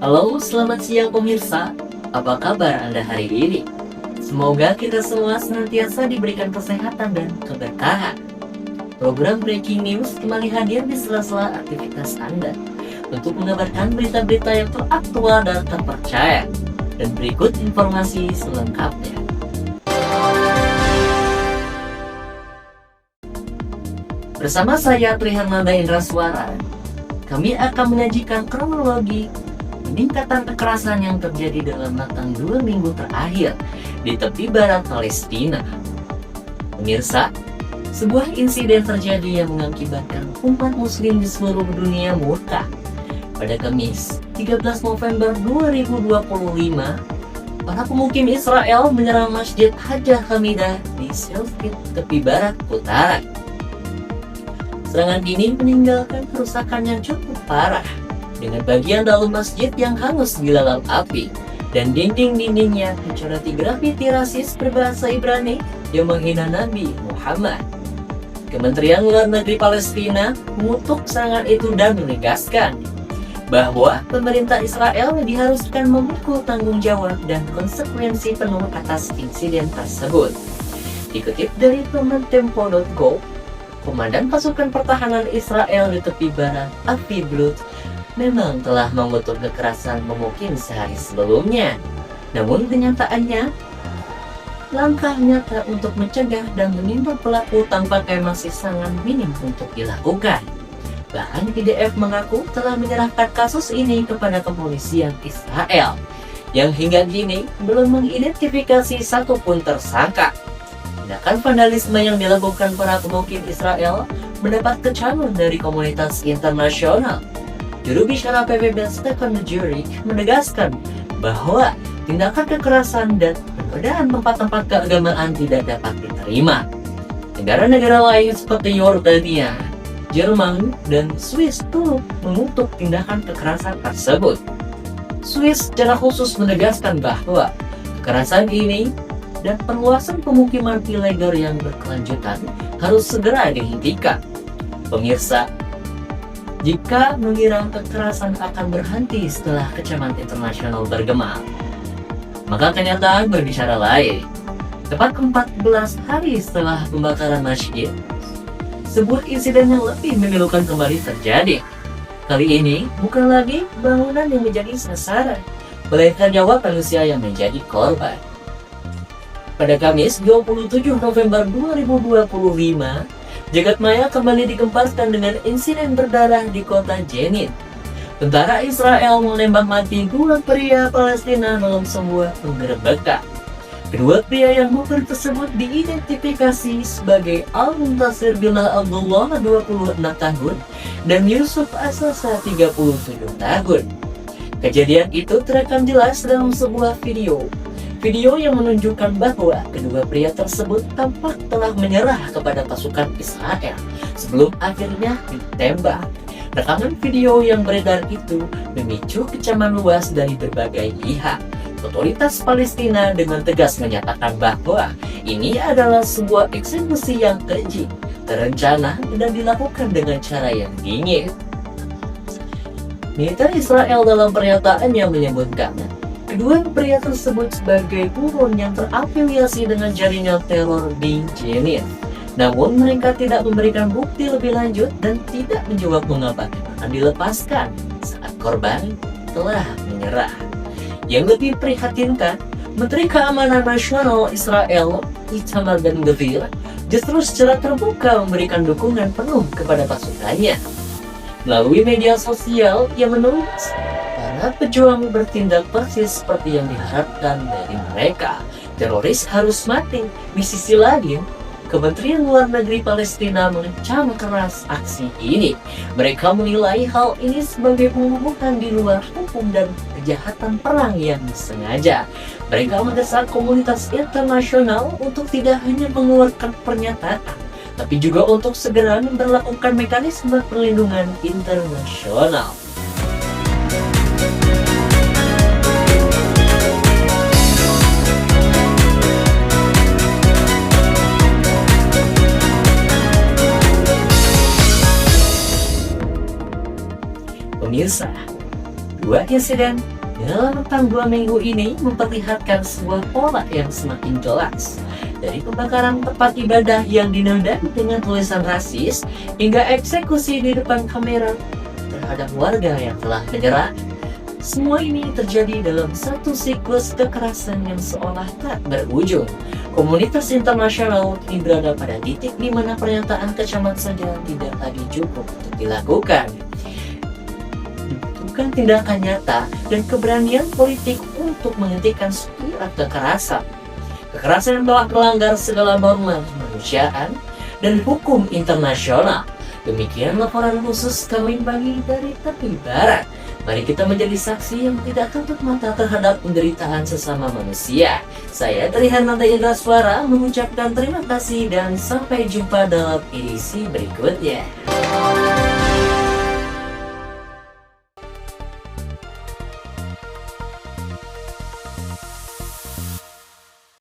Halo, selamat siang pemirsa. Apa kabar Anda hari ini? Semoga kita semua senantiasa diberikan kesehatan dan keberkahan. Program Breaking News kembali hadir di sela-sela aktivitas Anda untuk mengabarkan berita-berita yang teraktual dan terpercaya. Dan berikut informasi selengkapnya. Bersama saya Triharnanda Indraswara, kami akan menyajikan kronologi peningkatan kekerasan yang terjadi dalam rentang 2 minggu terakhir di tepi barat Palestina. Pemirsa, sebuah insiden terjadi yang mengakibatkan umat muslim di seluruh dunia murka. Pada Kamis, 13 November 2025, para pemukim Israel menyerang Masjid Hajar Hamidah di Selfit, tepi barat utara. Serangan ini meninggalkan kerusakan yang cukup parah, dengan bagian dalam masjid yang hangus dilalap api, dan dinding-dindingnya dicorati grafiti rasis berbahasa Ibrani yang menghina Nabi Muhammad. Kementerian Luar Negeri Palestina mengutuk serangan itu dan menegaskan bahwa pemerintah Israel diharuskan memikul tanggung jawab dan konsekuensi penuh atas insiden tersebut. Dikutip dari Tempo.go, Komandan Pasukan Pertahanan Israel di tepi barat, Avi Blut, memang telah mengutuk kekerasan pemukim sehari sebelumnya. Namun kenyataannya, langkah nyata untuk mencegah dan menimpa pelaku tampaknya masih sangat minim untuk dilakukan. Bahkan IDF mengaku telah menyerahkan kasus ini kepada kepolisian Israel, yang hingga kini belum mengidentifikasi satupun tersangka. Tindakan vandalisme yang dilakukan para pemukim Israel mendapat kecaman dari komunitas internasional. Juru bicara PBB Stefan Dujarric menegaskan bahwa tindakan kekerasan dan penodaan tempat-tempat keagamaan tidak dapat diterima. Negara-negara lain seperti Yordania, Jerman, dan Swiss turut mengutuk tindakan kekerasan tersebut. Swiss secara khusus menegaskan bahwa kekerasan ini dan perluasan pemukiman ilegal yang berkelanjutan harus segera dihentikan. Pemirsa, jika mengira kekerasan akan berhenti setelah kecaman internasional bergema, maka kenyataan berbicara lain. Tepat 14 hari setelah pembakaran masjid, sebuah insiden yang lebih memilukan kembali terjadi. Kali ini bukan lagi bangunan yang menjadi sasaran, melainkan nyawa manusia yang menjadi korban. Pada Kamis 27 November 2025, jagat maya kembali digempaskan dengan insiden berdarah di kota Jenin. Tentara Israel menembak mati 2 pria Palestina dalam sebuah penggerebekan. Kedua pria yang gugur tersebut diidentifikasi sebagai Al-Muntasir Bilal Abdullah 26 tahun dan Yusuf Asasa 37 tahun. Kejadian itu terekam jelas dalam sebuah video yang menunjukkan bahwa kedua pria tersebut tampak telah menyerah kepada pasukan Israel sebelum akhirnya ditembak. Rekaman video yang beredar itu memicu kecaman luas dari berbagai pihak. Otoritas Palestina dengan tegas menyatakan bahwa ini adalah sebuah eksekusi yang keji, terencana, dan dilakukan dengan cara yang dingin. Militer Israel dalam pernyataannya menyebutkan kedua pria tersebut sebagai buron yang terafiliasi dengan jaringan teror di Jenin. Namun mereka tidak memberikan bukti lebih lanjut dan tidak menjawab mengapa akan dilepaskan saat korban telah menyerah. Yang lebih prihatinkan, Menteri Keamanan Nasional Israel Itamar Ben-Gvir justru secara terbuka memberikan dukungan penuh kepada pasukannya. Melalui media sosial, ia menulis, para pejuang bertindak persis seperti yang diharapkan dari mereka. Teroris harus mati. Di sisi lain, Kementerian Luar Negeri Palestina mengecam keras aksi ini. Mereka menilai hal ini sebagai pembunuhan di luar hukum dan kejahatan perang yang disengaja. Mereka mendesak komunitas internasional untuk tidak hanya mengeluarkan pernyataan, tapi juga untuk segera memperlakukan mekanisme perlindungan internasional. Pemirsa, Dua insiden dalam rentang 2 minggu ini memperlihatkan sebuah pola yang semakin jelas. Dari pembakaran tempat ibadah yang dinodai dengan tulisan rasis, hingga eksekusi di depan kamera terhadap warga yang telah menyerah. Semua ini terjadi dalam satu siklus kekerasan yang seolah tak berujung. Komunitas internasional kini berada pada titik di mana pernyataan kecaman saja tidak lagi cukup untuk dilakukan. Dibutuhkan tindakan nyata dan keberanian politik untuk menghentikan spiral kekerasan. Kekerasan yang telah melanggar segala norma kemanusiaan dan hukum internasional. Demikian laporan khusus kami bagi dari tepi barat. Mari kita menjadi saksi yang tidak tutup mata terhadap penderitaan sesama manusia. Saya Trihananda Indraswara mengucapkan terima kasih dan sampai jumpa dalam edisi berikutnya.